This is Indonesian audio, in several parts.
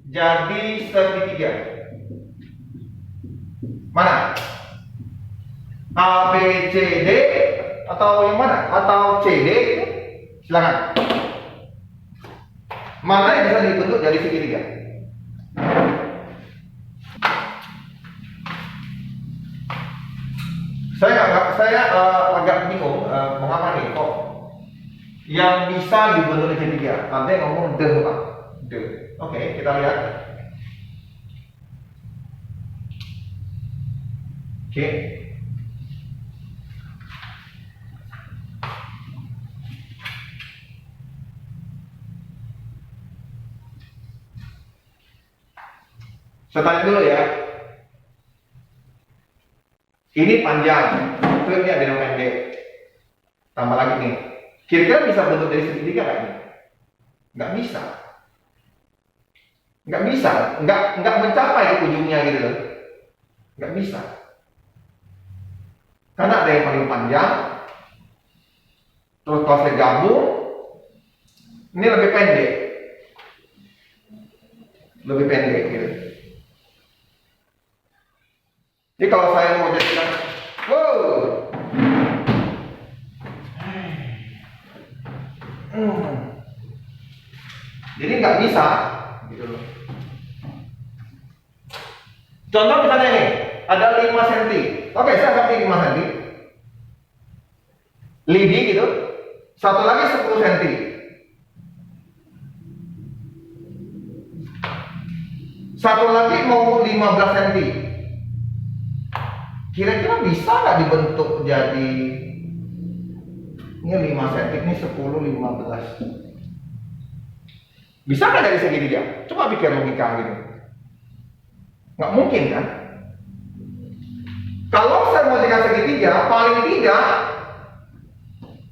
jadi segitiga. Mana? A, B, C, D atau yang mana? Atau C, D? Silakan. Mana yang bisa dibentuk jadi segitiga? Saya agak bingung mengapa nih kok yang bisa dibentuk jadi segitiga. Nanti ngomong the Pak. The. Oke, kita lihat. Oke. Saya tanya dulu ya. Ini panjang, itu ini ada yang pendek. Tambah lagi nih. Kira-kira bisa bentuk dari segitiga nggak nih? Nggak bisa. Nggak bisa. Nggak mencapai ke ujungnya gitu loh. Nggak bisa. Karena ada yang paling panjang. Terus kalau saya gabung, ini lebih pendek. Lebih pendek gitu. Jadi kalau saya mau jadikan, wow, jadi nggak bisa, gitu loh. Contoh misalnya nih, ada 5 cm. Oke, saya anggap ini 5 cm. Lidi gitu. Satu lagi 10 cm. Satu lagi mau 15 cm. Kira-kira bisa nggak dibentuk jadi ini 5 cm, ini 10, 15. Bisa nggak dari segitiga? Coba pikir logika gitu. Nggak mungkin kan? Kalau saya mau jadikan segitiga, paling tidak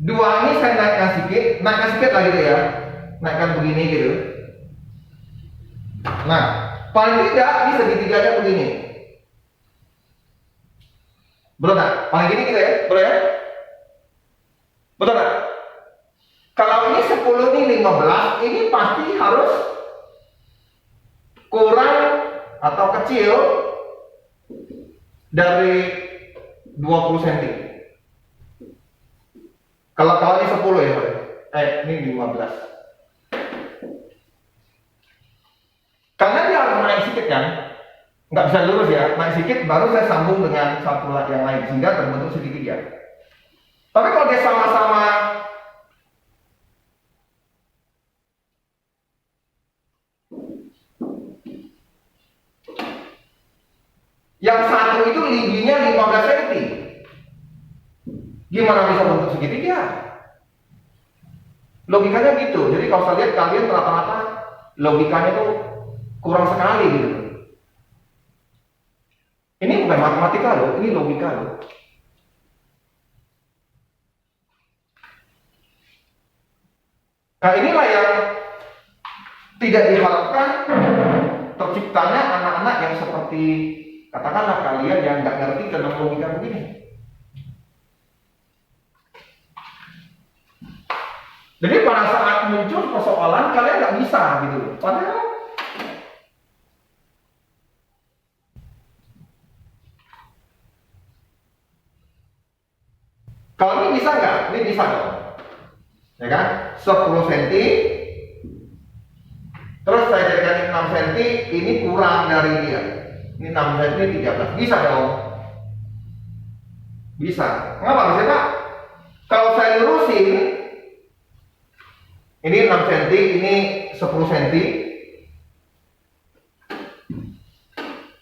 dua ini saya naikkan sedikit lah gitu ya, naikkan begini gitu. Nah, paling tidak ini segitiganya begini. Betul nggak? Paling gini gitu ya, betul ya? Betul nggak? Kalau ini 10, ini 15, ini pasti harus kurang atau kecil dari 20 cm. Kalau ini 10 ya, ini 15. Karena dia harus naik sedikit kan? Nggak bisa lurus ya, naik sedikit baru saya sambung dengan satu yang lain sehingga terbentuk segitiga. Tapi kalau dia sama-sama yang satu itu lidinya 15 cm, gimana bisa bentuk segitiga? Logikanya gitu. Jadi kalau saya lihat kalian rata-rata logikanya tuh kurang sekali gitu. Ini bukan matematika loh, ini logika loh. Nah inilah yang tidak diharapkan terciptanya anak-anak yang seperti katakanlah kalian yang nggak ngerti tentang logika begini. Jadi pada saat muncul persoalan kalian nggak bisa gitu. Padahal kalau ini bisa nggak? Ini bisa dong. Ya kan? 10 cm. Terus saya jadikan 6 cm, ini kurang dari dia. Ini 6 cm, 13. Bisa dong. Bisa. Kenapa bisa Pak? Kalau saya lurusin, ini 6 cm, ini 10 cm.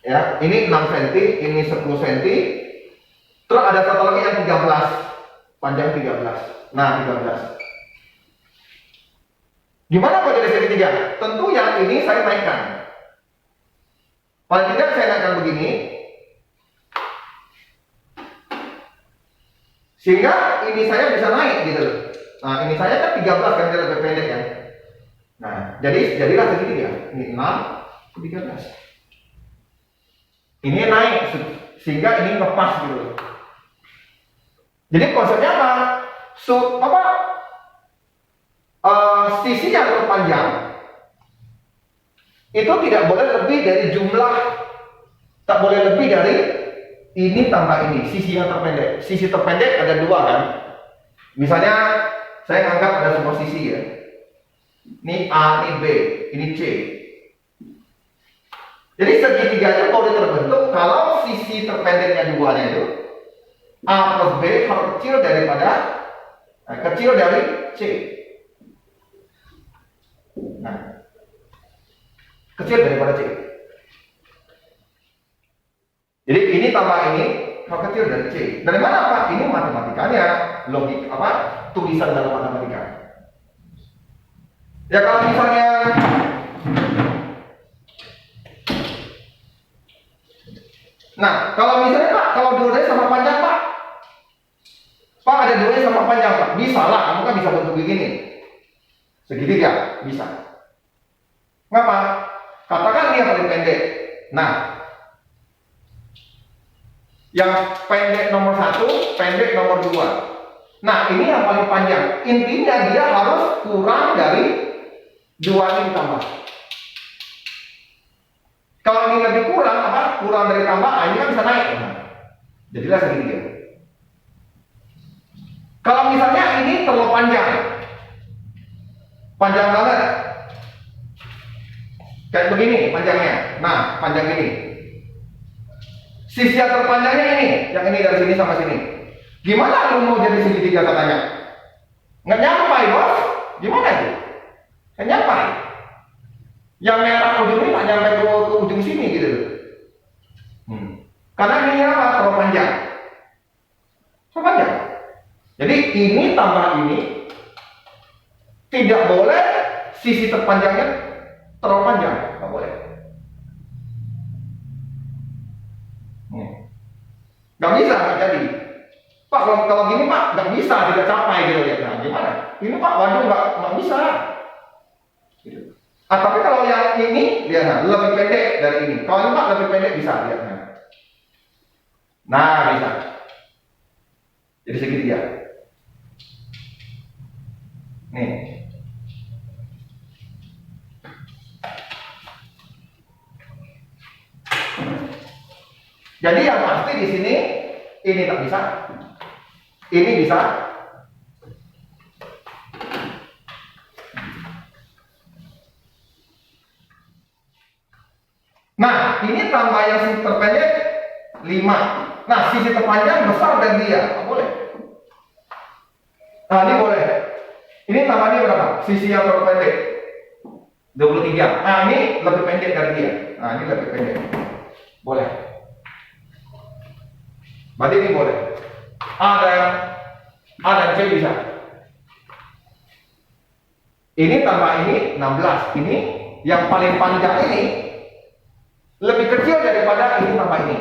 Ya, ini 6 cm, ini 10 cm. Terus ada satu lagi yang 13. Panjang 13. Nah, 13. Gimana kalau jadi segitiga? Tentu yang ini saya naikkan. Paling tidak saya naikkan begini. Sehingga ini saya bisa naik gitu. Nah, ini saya kan 13 kan, dia lebih pendek kan. Nah, jadilah segitiga. Ini 6, 13. Ini naik sehingga ini lepas gitu. Jadi konsepnya apa? Sisi yang terpanjang itu tidak boleh lebih dari jumlah, tak boleh lebih dari ini tambah ini, sisi yang terpendek. Sisi terpendek ada dua kan. Misalnya saya anggap ada sebuah sisi ya. Ini A, ini B, ini C. Jadi segitiga itu boleh terbentuk kalau sisi terpendeknya duanya itu A plus B harus kecil dari C. Nah, kecil daripada C. Jadi ini tambah ini harus kecil dari C. Dari mana Pak? Ini matematikanya, logik apa? Tulisan dalam matematika. Ya kalau misalnya kalau misalnya Pak, kalau dua-duanya sama panjang Pak, ada dua-duanya sama panjang Pak, bisa lah, kamu kan bisa bentuk begini, segitiga, bisa. Ngapa? Katakan ini yang paling pendek. Nah, yang pendek nomor 1, pendek nomor 2. Nah, ini yang paling panjang. Intinya dia harus kurang dari 2 ini tambah. Kalau ini lebih kurang, kurang dari tambah, ini kan bisa naik. Nah, jadilah segitiga. Kalau misalnya ini terlalu panjang banget, kayak begini panjangnya. Nah, panjang ini. Sisi yang terpanjangnya ini, yang ini dari sini sama sini. Gimana lu mau jadi segitiga katanya? Nggak nyampai bos. Gimana itu? Nggak nyampai. Yang merah ujung ini nggak nyampe ke ujung sini gitu. Karena ini apa? Terlalu panjang. Terlalu panjang. Jadi ini tambah ini tidak boleh sisi terpanjangnya terlalu panjang, nggak boleh. Nggak bisa, nggak jadi. Pak, kalau gini Pak, nggak bisa, tidak capai gitu ya. Nah, gimana? Ini Pak, waduh nggak bisa. Gitu. Tapi kalau yang ini, lihat lebih pendek dari ini. Kalau ini Pak lebih pendek bisa, lihat. Nah, bisa. Jadi segitiga. Nih. Jadi yang pasti di sini ini tak bisa. Ini bisa. Nah, ini tambah yang sisi terpendek 5. Nah, sisi terpanjang besar dari dia, nggak boleh. Nah, ini boleh. Ini tambahnya berapa? Sisi yang terpendek 23. Nah, ini lebih pendek dari dia. Nah, ini lebih pendek. Boleh. Berarti ini boleh. A dan C bisa. Ini tambah ini 16. Ini yang paling panjang ini lebih kecil daripada ini tambah ini.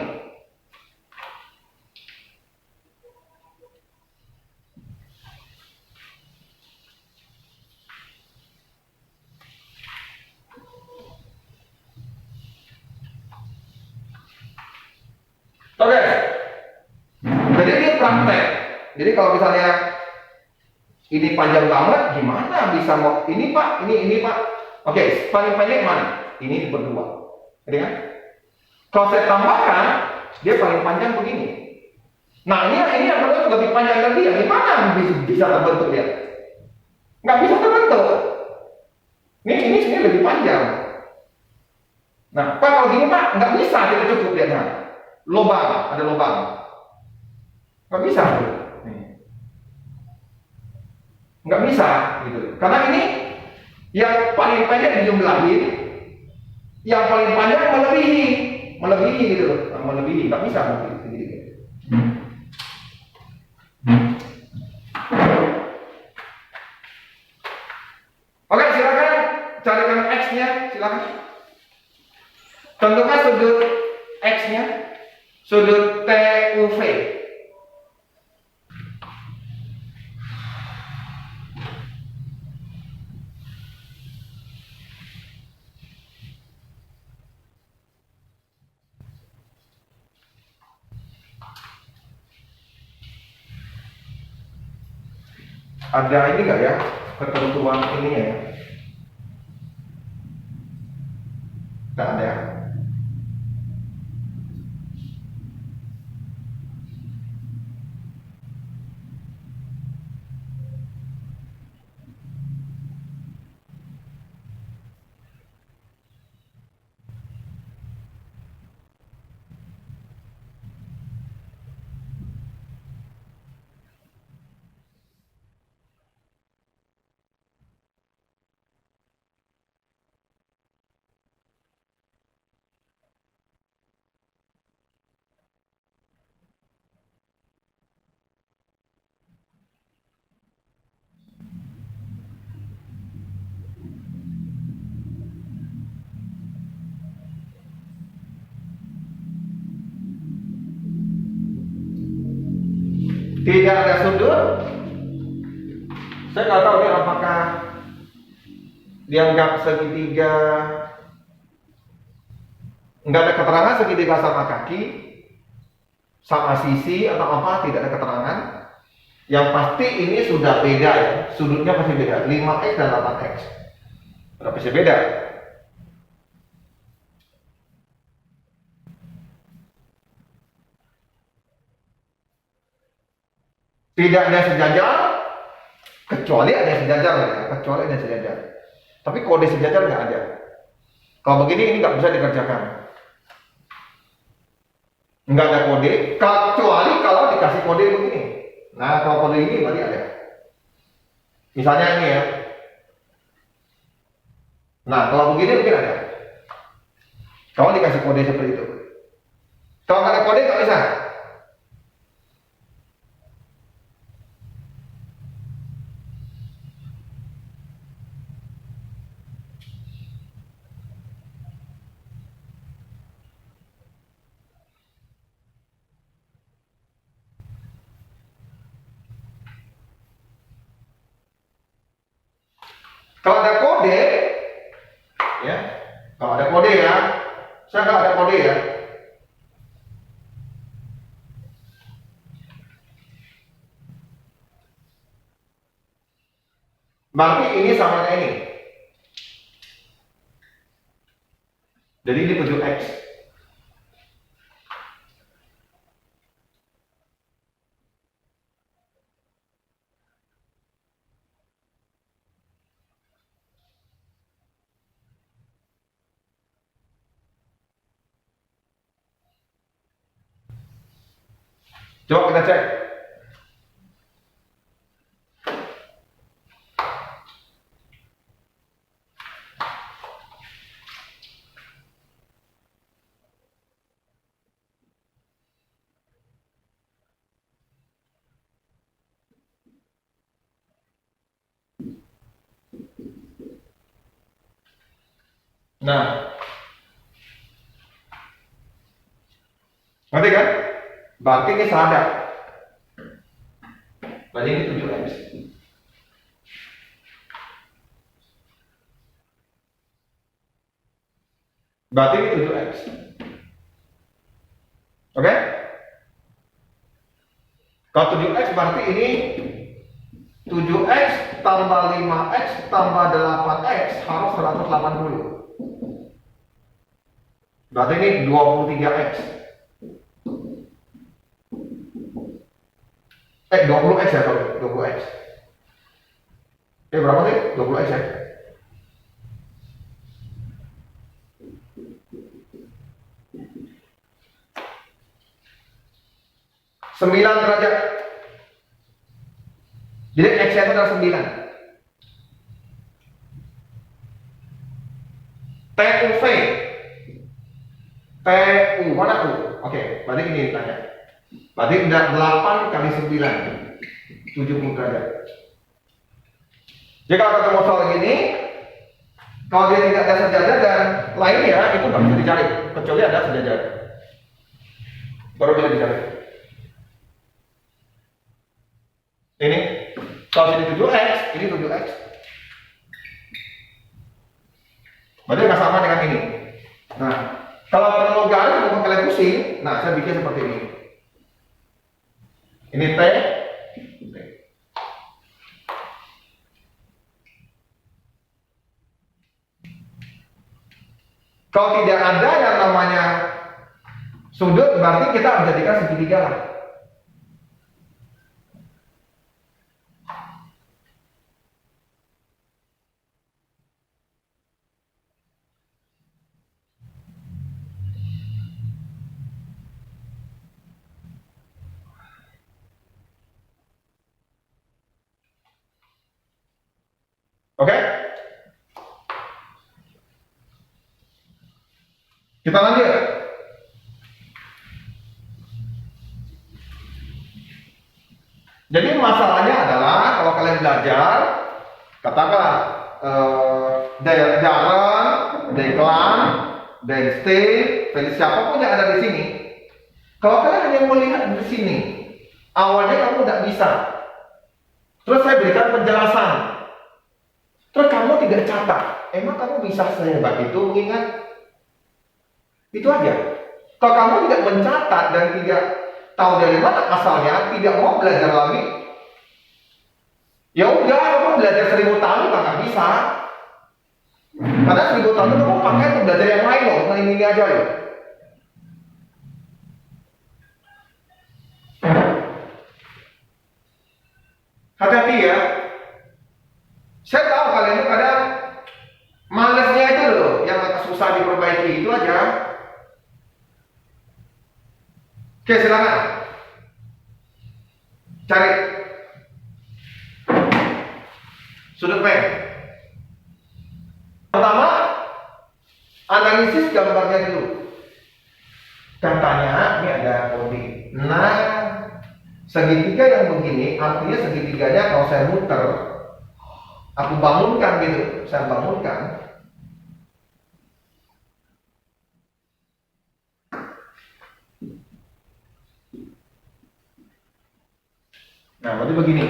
Oke. Jadi ini praktek. Jadi kalau misalnya ini panjang banget, gimana bisa mau ini Pak, ini Pak. Oke, paling pendek mana? Ini berdua. Jadi kan? Kalau saya tambahkan, dia paling panjang begini. Nah, ini yang lebih panjang dari dia. Gimana bisa terbentuk dia? Nggak bisa terbentuk. Ini lebih panjang. Nah, Pak kalau gini Pak, nggak bisa, tidak cukup dia. Nah, lubang, ada lubang. Nggak bisa. Nggak bisa, gitu. Karena ini yang paling pendek dijumlahin, yang paling panjang melebihi gitu, melebihi, nggak bisa gitu. Oke, silakan carikan X-nya, silakan. Tentukan sudut X-nya, sudut TUV. Ada ini nggak ya ketentuan ininya ya? Nggak ada. Tidak ada sudut. Saya nggak tahu ini apakah dianggap segitiga, nggak ada keterangan segitiga sama kaki, sama sisi atau apa, tidak ada keterangan. Yang pasti ini sudah beda ya, sudutnya pasti beda, 5x dan 8x. Sudah pasti beda. Tidak ada sejajar, kecuali ada sejajar ya, kecuali ada sejajar. Tapi kode sejajar nggak ada. Kalau begini ini nggak bisa dikerjakan. Nggak ada kode, kecuali kalau dikasih kode begini. Nah, kalau kode ini berarti ada. Misalnya ini ya. Nah, kalau begini mungkin ada. Kalau dikasih kode seperti itu. Kalau nggak ada kode nggak bisa. Kalau ada kode, ya, kalau ada kode ya, saya nggak ada kode ya. Berarti ini sama dengan ini. Jadi ini 7x. Coba kita cek. Nah, ngerti kan? Berarti ini sadar. Berarti ini 7x. Berarti ini 7x. Oke? Kalau 7x berarti ini 7x tambah 5x tambah 8x harus 180. Berarti ini 23x. 20x ya, 20x. Berapa sih? 20x ya. Sembilan derajat. Jadi x itu adalah 9. TUV. TU mana U? Oke, berarti ini ditanya. Berarti udah 8 kali 9, 70 derajat. Jadi kalau ketemu soal ini, kalau dia tidak ada sejajar dan lainnya, itu nggak bisa dicari, kecuali ada sejajar. Baru bisa dicari. Ini, kalau ini 7x, ini 7x. Berarti nggak sama dengan ini. Nah, kalau perlu garis untuk kalian pusing, nah saya bikin seperti ini. Ini T. Kalau tidak ada yang namanya sudut, berarti kita menjadikan segitiga lah. Oke? Kita lanjut. Jadi masalahnya adalah kalau kalian belajar, katakanlah Darren, Declan, Steve, Felix, siapapun yang ada di sini. Kalau kalian hanya melihat di sini, awalnya kamu tidak bisa. Terus saya berikan penjelasan. Terus kamu tidak catat. Emang kamu bisa sehebat itu mengingat? Itu aja. Kalau kamu tidak mencatat dan tidak tahu dari mana asalnya, tidak mau belajar lagi, ya udah, kamu belajar 1000 tahun nggak bisa. Karena 1000 tahun kamu pakai untuk belajar yang lain loh, bukan ini aja loh. Hati-hati ya. Saya tahu kalian itu kadang malesnya itu loh, yang susah diperbaiki itu aja. Oke, silakan. Cari sudut P. Pertama, analisis gambarnya dulu. Katanya ini ada kode. Nah, segitiga yang begini, artinya segitiganya kalau saya muter, aku bangunkan gitu, saya bangunkan. Nah, berarti begini.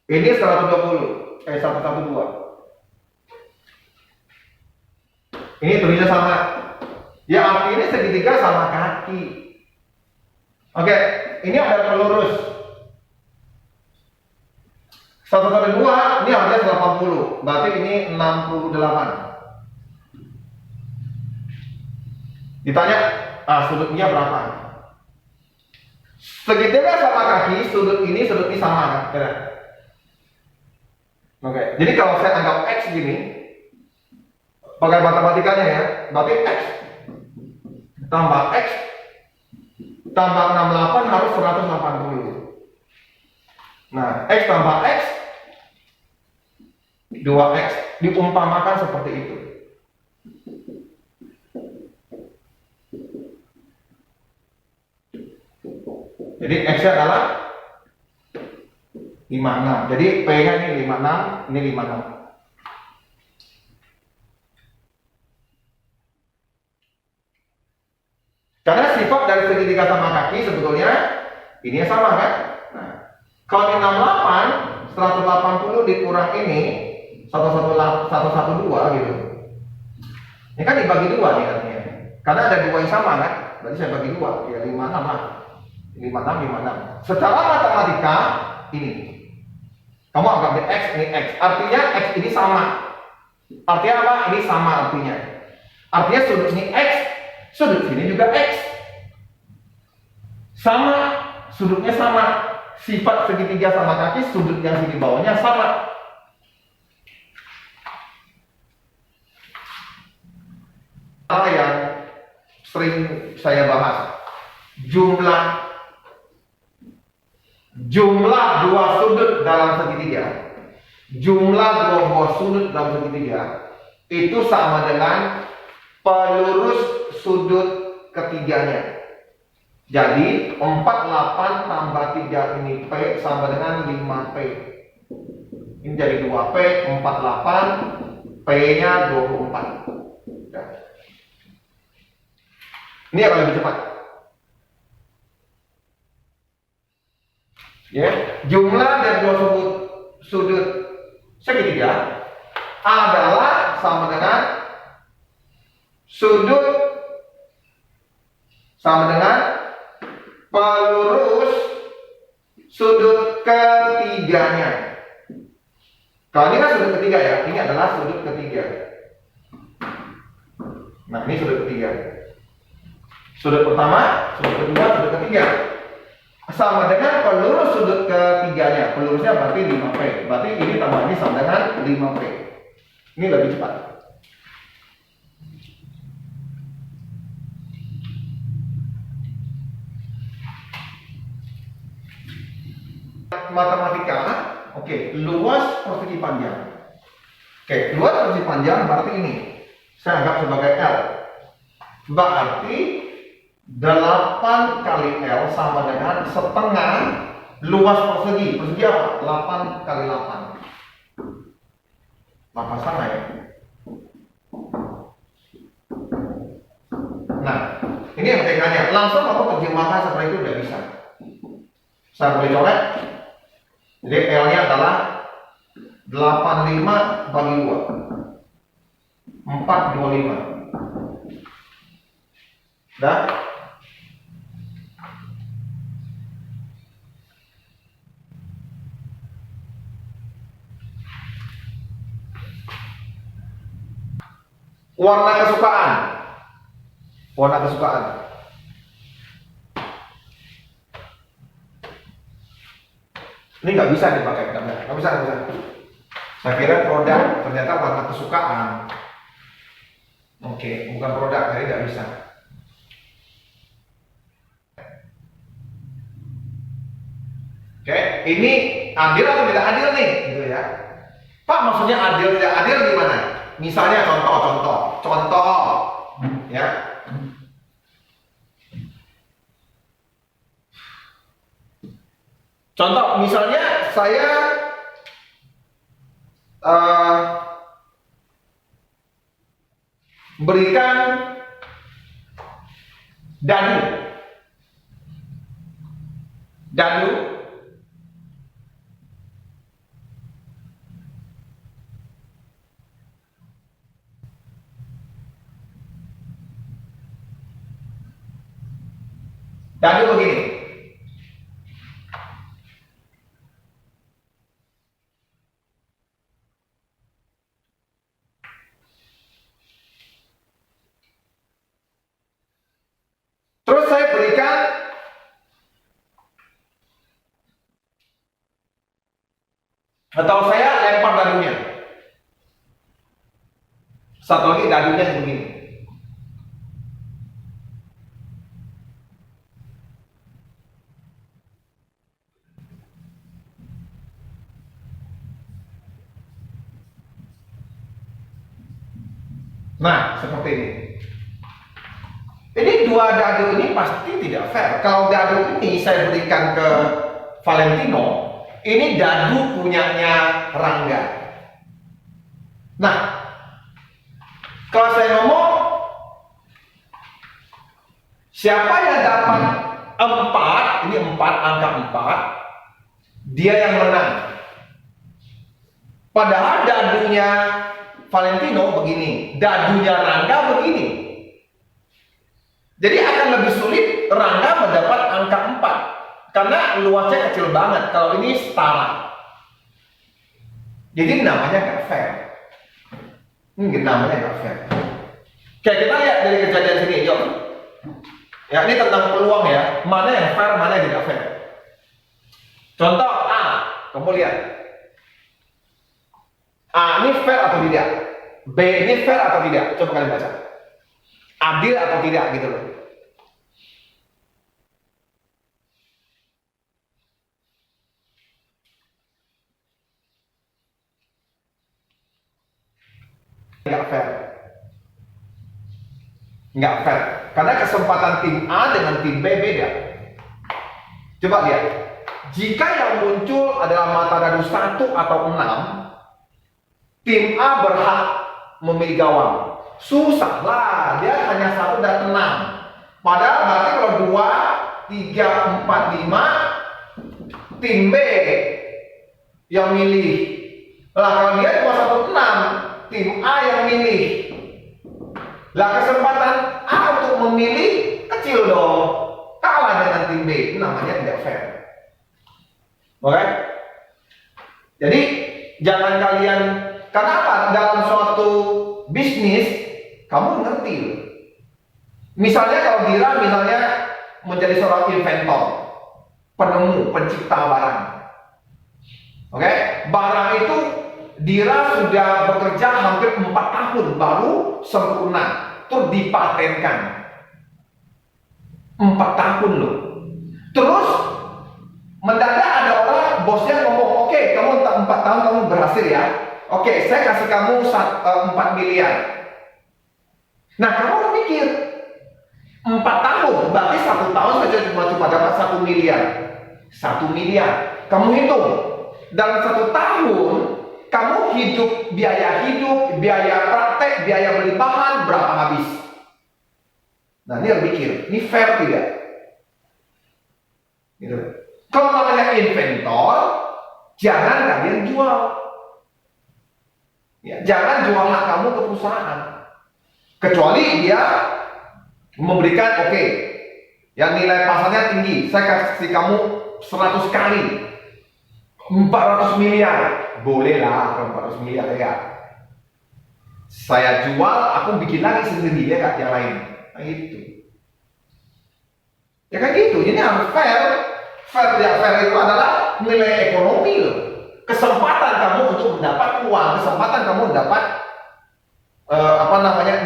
Ini 112. Ini tulisnya sama. Ya, artinya segitiga sama kaki. Oke, ini ada pelurus. 112, ini harusnya 80. Berarti ini 68. Ditanya, sudutnya berapa? Segitiga sama kaki, sudut ini sama kan? Oke, jadi kalau saya anggap X gini, pakai matematikanya ya, berarti X tambah X tambah 68 harus 180. Nah, X tambah X 2X diumpamakan seperti itu. Jadi X-nya adalah 56. Jadi P-nya ini 56, ini 56. Karena sifat dari segitiga sama kaki sebetulnya ini sama kan? Nah, kalau di 68, 180 dikurang ini 112 gitu. Ini kan dibagi 2 nih artinya. Karena ada 2 yang sama kan? Berarti saya bagi 2, ya 56 lah. 56. Secara matematika ini. Kamu anggap ini X, ini X. Artinya X ini sama. Artinya apa? Ini sama artinya. Artinya sudut ini X, sudut sini juga X. Sama, sudutnya sama. Sifat segitiga sama kaki, sudut yang sini bawahnya sama. Hal yang sering saya bahas, jumlah dua sudut dalam segitiga, jumlah dua buah sudut dalam segitiga itu sama dengan pelurus sudut ketiganya. Jadi 48 tambah 3 ini P sama dengan 5P. Ini jadi 2P, 48, P-nya 24. Ini akan lebih cepat. Ya, jumlah dari dua sudut segitiga adalah sama dengan sudut sama dengan pelurus sudut ketiganya. Kalau ini kan sudut ketiga ya, ini adalah sudut ketiga. Nah, ini sudut ketiga. Sudut pertama, sudut kedua, sudut ketiga. Sama dengan pelurus sudut ketiganya. Pelurusnya berarti 5P. Berarti ini tambah ini sama dengan 5P. Ini lebih cepat. Matematika, oke, luas persegi panjang. Oke, luas persegi panjang berarti ini. Saya anggap sebagai L. Berarti 8 kali L sama dengan setengah luas persegi. Persegi apa? 8 kali 8. 8 setengah ya. Nah, ini MTK-nya. Langsung aku terjemahkan seperti itu udah bisa. Saya boleh coret. Jadi L-nya adalah 85 bagi 2. 425. Dah? Warna kesukaan. Warna kesukaan. Ini nggak bisa dipakai, nggak bisa. Saya kira produk, ternyata warna kesukaan. Oke, bukan produk, jadi nggak bisa. Oke, ini adil atau tidak adil nih, gitu ya? Pak, maksudnya adil tidak adil gimana? Misalnya contoh, ya. Contoh, misalnya saya berikan dadu. Dadu begini. Terus saya berikan atau saya lempar dadunya. Satu lagi dadunya begini. Nah, seperti ini. Ini dua dadu ini pasti tidak fair. Kalau dadu ini saya berikan ke Valentino, ini dadu punyanya Rangga. Nah, kalau saya ngomong siapa yang dapat 4, ini 4, angka 4, dia yang menang. Padahal dadunya Valentino begini, dadunya Rangga begini. Jadi akan lebih sulit Rangga mendapat angka 4 karena luasnya kecil banget. Kalau ini setara, jadi namanya nggak fair. Ini namanya nggak fair. Oke, kita lihat dari kejadian sini, yuk. Ya, ini tentang peluang ya. Mana yang fair, mana yang tidak fair. Contoh A, kamu lihat. A ini fair atau tidak? B ini fair atau tidak? Coba kalian baca. Adil atau tidak gitu loh. Nggak fair. Nggak fair. Karena kesempatan tim A dengan tim B beda. Coba lihat. Jika yang muncul adalah mata dadu 1 atau 6, tim A berhak memilih gawang. Susah lah, dia hanya 1 dan 6. Padahal berarti kalau 2, 3, 4, 5, tim B yang milih. Lah kalau dia cuma 1, 6, tim A yang milih. Lah kesempatan A untuk memilih kecil dong. Kalah dengan tim B, itu namanya tidak fair. Oke? Jadi jangan kalian, karena apa? Dalam suatu bisnis Kamu ngerti loh. Misalnya kalau Dira misalnya menjadi seorang inventor, penemu, pencipta barang. Oke, barang itu Dira sudah bekerja hampir 4 tahun baru sempurna, terus dipatenkan. 4 tahun loh. Terus mendadak ada orang, bosnya ngomong, oke, kamu 4 tahun kamu berhasil ya. Oke, saya kasih kamu 4 miliar. Nah, kamu mikir 4 tahun, berarti 1 tahun saja cuma dapat 1 miliar. 1 miliar. Kamu hitung, dalam 1 tahun kamu hidup, biaya praktek, biaya beli bahan berapa habis? Nah, ini harus mikir, ini fair tidak? Gitu. Kalau namanya inventor, jangan kalian jual. Ya, jangan jual hak kamu ke perusahaan. Kecuali dia memberikan, oke, yang nilai pasarnya tinggi, saya kasih kamu 100 kali, 400 miliar, bolehlah kalau 400 miliar ya. Saya jual, aku bikin lagi sendiri ya kak, yang lain. Nah gitu. Ya kan gitu, jadi harus fair. Fair itu adalah nilai ekonomi loh. Kesempatan kamu untuk mendapat uang, kesempatan kamu mendapat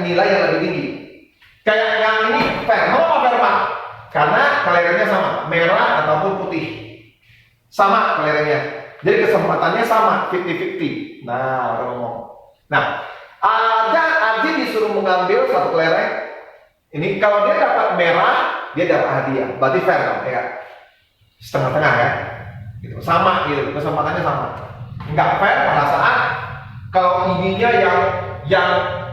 nilai yang lebih tinggi. Kayak yang ini fair, kenapa fair pak? Karena kelerengnya sama, merah ataupun putih, sama kelerengnya. Jadi kesempatannya sama, 50-50. Nah, ngomong. Nah, Arjin disuruh mengambil 1 kelereng. Ini kalau dia dapat merah, dia dapat hadiah. Berarti fair kan? Ya, setengah-tengah ya. Gitu. Sama gitu, kesempatannya sama. Enggak fair pada saat kalau ininya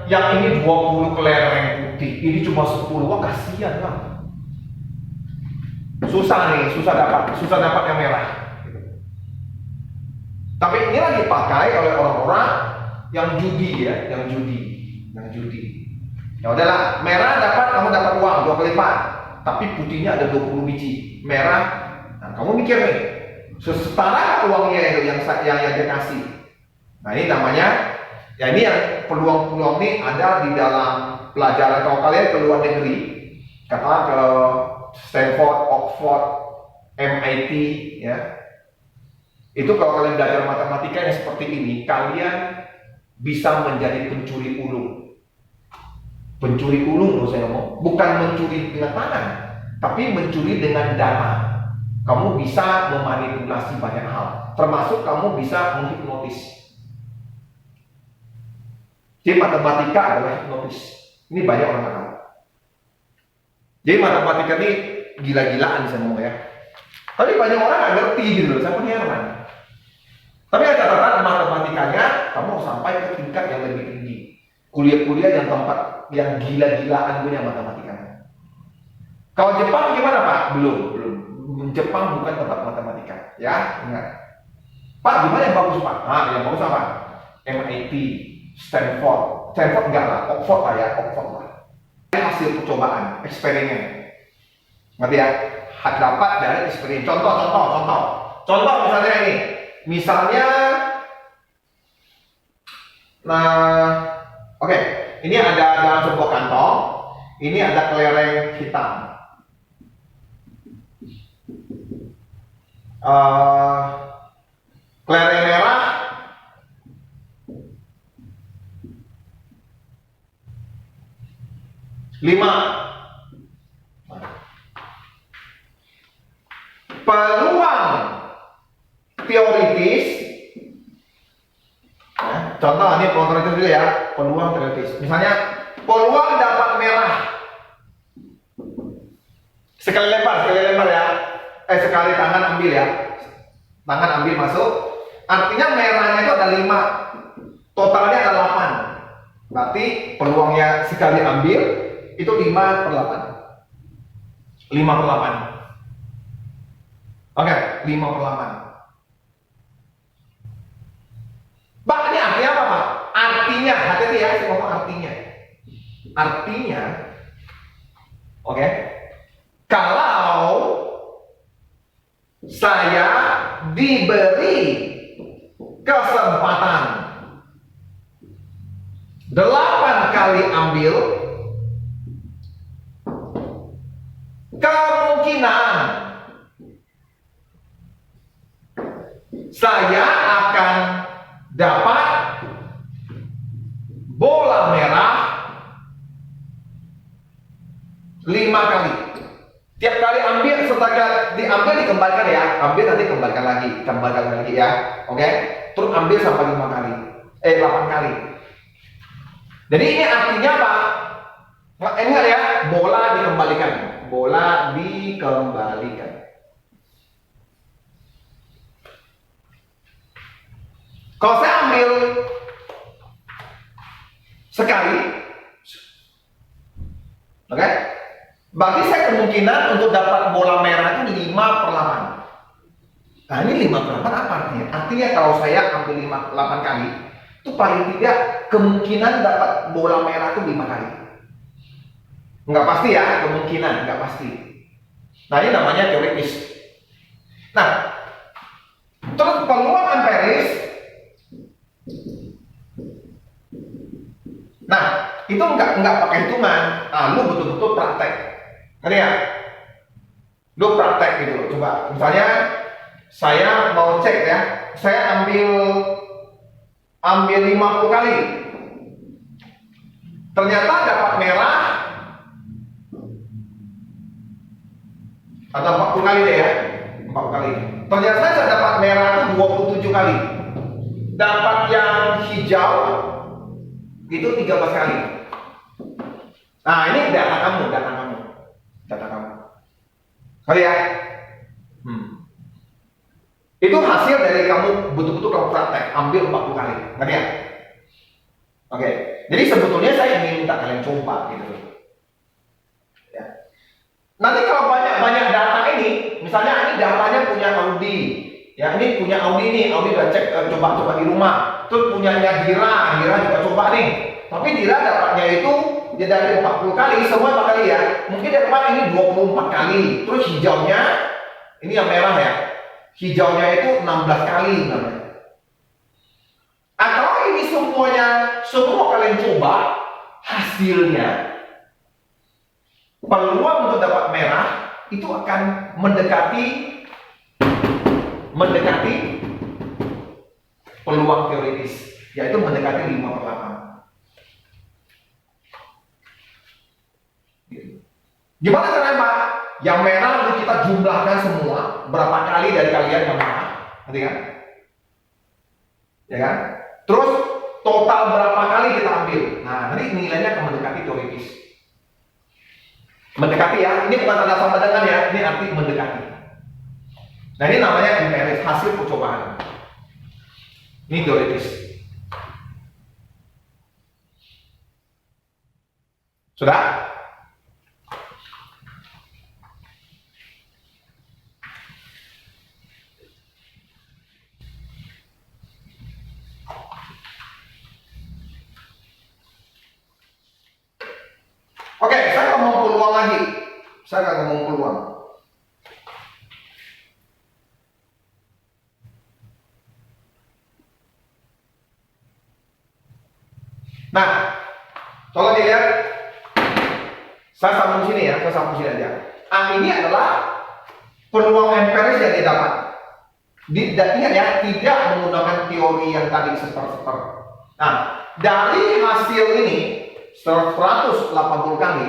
yang ini 20 kelereng putih, ini cuma 10, wah kasihan kan. Susah dapat yang merah. Tapi ini lagi dipakai oleh orang-orang yang judi ya, yang judi. Ya udahlah, merah kamu dapat uang 2 kali lipat, tapi putihnya ada 20 biji merah. Nah, kamu mikir nih, setara uangnya itu yang dia kasih. Nah ini namanya, ya ini yang peluang-peluang ini ada di dalam pelajaran. Kalau kalian ke luar negeri, katakan ke Stanford, Oxford, MIT, ya, itu kalau kalian belajar matematika yang seperti ini, kalian bisa menjadi pencuri ulung. Pencuri ulung, saya ngomong, bukan mencuri dengan tangan, tapi mencuri dengan dana. Kamu bisa memanipulasi banyak hal, termasuk kamu bisa menghipnotis. Jadi matematika adalah hipnotis. Ini banyak orang tahu. Jadi matematika ini gila-gilaan saya ngomong ya. Tapi banyak orang nggak ngerti gitu loh, saya pun heran. Tapi ada catatan matematikanya, kamu sampai ke tingkat yang lebih tinggi. Kuliah-kuliah yang tempat yang gila-gilaan punya matematikanya. Kalau Jepang gimana Pak? Belum. Jepang bukan tempat matematika, ya ingat. Pak, gimana yang bagus Pak? Nah, yang bagus apa? MIT, Stanford enggak lah, Oxford lah. Hasil percobaan, eksperimen, ngerti ya? Hak dapat dari eksperimen. Contoh misalnya ini, oke, ini ada dalam sebuah kantong, ini ada kelereng hitam. Kelereng merah, lima. Peluang teoritis, ya, contoh ini peluang teoritis dulu ya, peluang teoritis. Misalnya peluang dapat merah sekali lempar ya. Sekali tangan ambil ya. Tangan ambil masuk. Artinya merahnya itu ada 5. Totalnya ada 8. Berarti peluangnya sekali ambil itu 5/8. 5/8. Oke, 5/8. Pak, ini artinya apa Pak? Artinya, hati-hati ya, saya ngomong artinya. Artinya, oke, kalau saya diberi kesempatan 8 kali ambil, kemungkinan saya akan dapat bola merah 5 kali. Tiap kali ambil, setelah diambil dikembalikan ya, ambil nanti kembalikan lagi ya, oke? Terus ambil sampai 5 kali, 8 kali. Jadi ini artinya apa? Ini ya, bola dikembalikan, Kalau saya ambil sekali, oke? Berarti saya kemungkinan untuk dapat bola merah itu 5/8. Nah ini 5/8 apa artinya? Artinya kalau saya ambil 8 kali, itu paling tidak kemungkinan dapat bola merah itu 5 kali. Nggak pasti ya, kemungkinan, nggak pasti. Nah ini namanya teoritis. Nah, terus peluang empiris. Nah, itu nggak pakai hitungan. Lu betul-betul praktek. Ngerti ya? Lu praktek gitu. Coba, misalnya saya mau cek ya, saya ambil 50 kali. Ternyata dapat merah atau 40 kali deh ya. 40 kali. Ternyata saya dapat merah itu 27 kali. Dapat yang hijau itu 13 kali. Nah, ini data kamu. Kali ya? Itu hasil dari kamu betul-betul kamu praktek, ambil 40 kali. Ngerti ya? Oke. Jadi sebetulnya saya ingin minta kalian coba gitu. Ya. Nanti kalau banyak data ini, misalnya ini datanya punya Audi. Ya, ini punya Audi nih, Audi udah cek coba di rumah. Terus punyanya Dira juga coba nih. Tapi Dira dapatnya itu dia dari 40 kali, semua 4 kali ya. Mungkin dia dapat ini 24 kali. Terus hijaunya, ini yang merah ya. Hijaunya itu 16 kali namanya. Kalau ini semua kalian coba, hasilnya peluang untuk dapat merah itu akan mendekati peluang teoritis, yaitu mendekati 5/8. Gimana caranya Pak? Yang merah itu kita jumlahkan semua, berapa kali dari kalian yang merah, ngerti kan? Ya kan? Terus total berapa kali kita ambil. Nah, nanti nilainya akan mendekati teoritis. Mendekati ya, ini bukan tanda sama dengan ya, ini arti mendekati. Nah, ini namanya empiris, hasil percobaan. Ini teoritis. Sudah? Oke, saya ngomong peluang lagi. Saya akan ngomong peluang. Nah, tolong dilihat. Saya sambung sini ya, saya sambung sini aja. Ini adalah peluang empiris yang didapat. Ingat ya, tidak menggunakan teori yang tadi seper-seper. Nah, dari hasil ini 180 kali,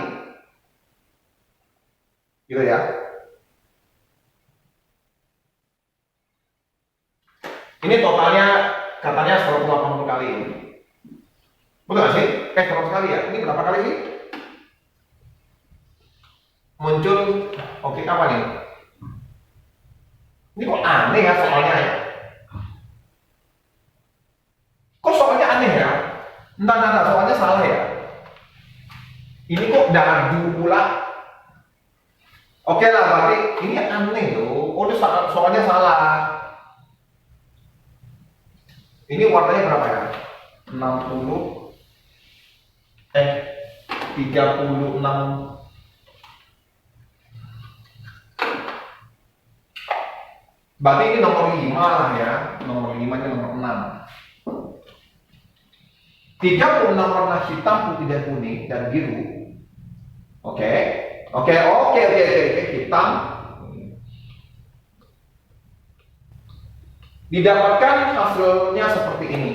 gitu ya. Ini totalnya katanya 180 kali. Betul nggak sih? 100 kali ya. Ini berapa kali sih? Muncul, oke apa nih? Ini kok aneh ya soalnya ya? Kok soalnya aneh ya? Entah, soalnya salah ya? Ini kok dardu pula? Oke lah, berarti ini aneh loh. Oh, ini soalnya salah. Ini warnanya berapa ya? 36. Berarti ini nomor 5 lah ya. Nomor 5 nya nomor 6. 36 warna hitam, putih, dan kuning, dan biru. Oke. Hitam. Didapatkan hasilnya seperti ini.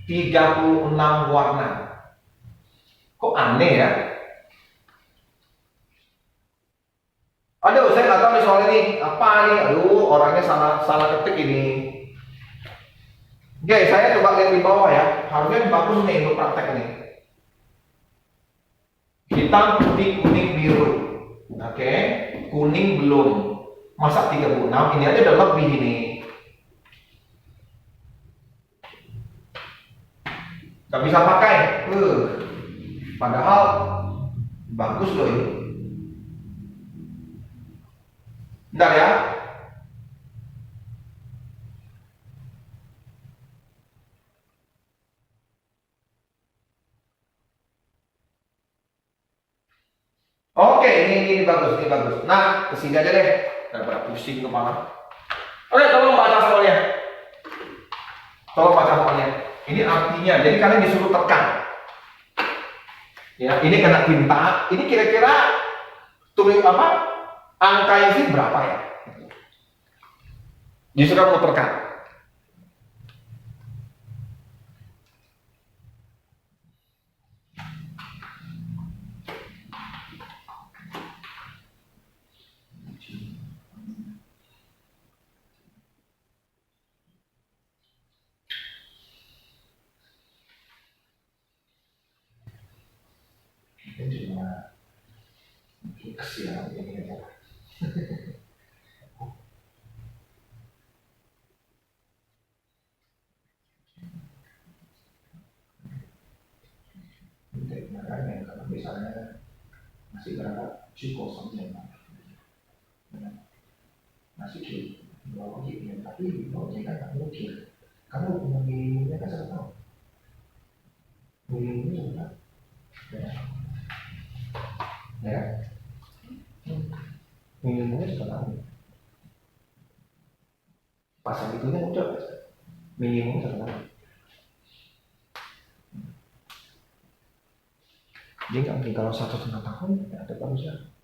36 warna. Kok aneh ya? Aduh, saya nggak tahu nih soal ini. Apa nih? Aduh, orangnya salah ketik ini. Oke, saya coba lihat di bawah ya. Harusnya bagus nih untuk praktek nih. Hitam, putih, kuning, biru. Oke, kuning belum. Masa 36? Ini aja udah lebih ini. Gak bisa pakai. Padahal bagus loh ini. Bentar ya. Oke, ini bagus, ini bagus. Nah, kesini aja deh. Daripada pusing kepala. Oke, tolong baca soalnya. Ini artinya, jadi kalian disuruh tekan. Ya, ini kena tinta. Ini kira-kira tulis apa? Angka ini berapa ya? Disuruh mau tekan. Ini cuma kesian ini ya. Makanya kalau misalnya masih berangkat psikosomnya masih di bawah gitu, tapi di bawahnya kan nggak mungkin. Kamu minimumnya kan saya tahu. Minimumnya ya. Minimumnya sudah tahu. Pasang itunya udah minimum sudah tahu. Jadi nggak mungkin kalau 1,5 tahun ya ada bagusnya.